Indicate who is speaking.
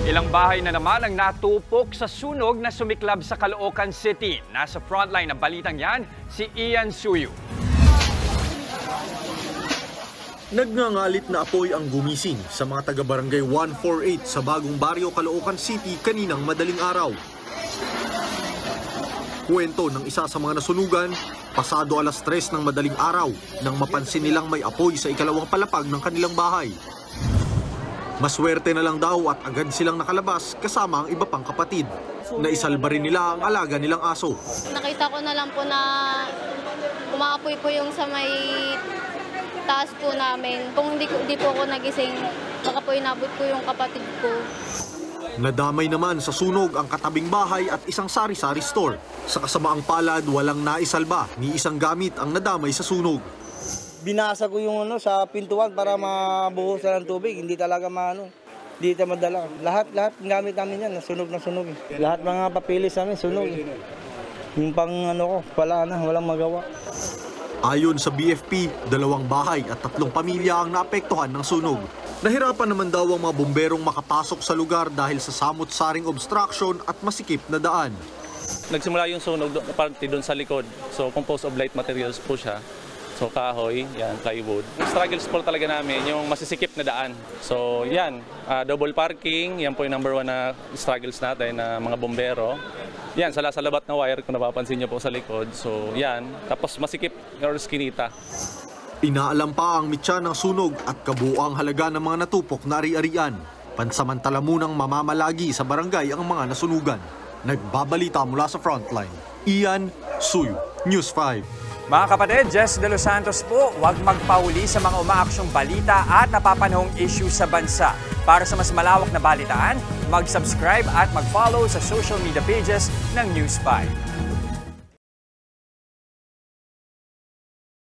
Speaker 1: Ilang bahay na naman ang natupok sa sunog na sumiklab sa Caloocan City. Nasa frontline ng balitang yan, si Ian Suyu.
Speaker 2: Nagngangalit na apoy ang gumising sa mga taga-barangay 148 sa Bagong Baryo, Caloocan City kaninang madaling araw. Kwento ng isa sa mga nasunugan, pasado alas 3 ng madaling araw nang mapansin nilang may apoy sa ikalawang palapag ng kanilang bahay. Maswerte na lang daw at agad silang nakalabas kasama ang iba pang kapatid. Naisalba rin nila ang alaga nilang aso.
Speaker 3: Nakita ko na lang po na umaapoy po yung sa may taas po namin. Kung hindi po ako nagising, baka po inabot ko yung kapatid ko.
Speaker 2: Nadamay naman sa sunog ang katabing bahay at isang sari-sari store. Sa kasamaang palad, walang naisalba ni isang gamit ang nadamay sa sunog.
Speaker 4: Binasa ko yung sa pintuan para mabuhusan ng tubig. Hindi talaga hindi ito madala. Lahat ng gamit namin yan, nasunog na sunog. Lahat mga papilis namin, sunog. Yung pang wala na, walang magawa.
Speaker 2: Ayon sa BFP, 2 bahay at 3 pamilya ang naapektuhan ng sunog. Nahirapan naman daw ang mga bomberong makapasok sa lugar dahil sa samot-saring obstruction at masikip na daan.
Speaker 5: Nagsimula yung sunog parte doon sa likod. So composed of light materials po siya. So kahoy, yan, plywood. Yung struggles po talaga namin, yung masisikip na daan. So yan, double parking, yan po yung number 1 na struggles natin na mga bombero. Yan, salabat na wire kung napapansin niyo po sa likod. So yan, tapos masikip or skinita.
Speaker 2: Inaalam pa ang mitya ng sunog at kabuuang halaga ng mga natupok na ari-arian. Pansamantala munang mamamalagi sa barangay ang mga nasunugan. Nagbabalita mula sa frontline. Ian Suyu, News 5.
Speaker 1: Mga kapatid, Jess De Los Santos po, huwag magpauli sa mga umaaksyong balita at napapanahong issue sa bansa. Para sa mas malawak na balitaan, mag-subscribe at mag-follow sa social media pages ng News 5.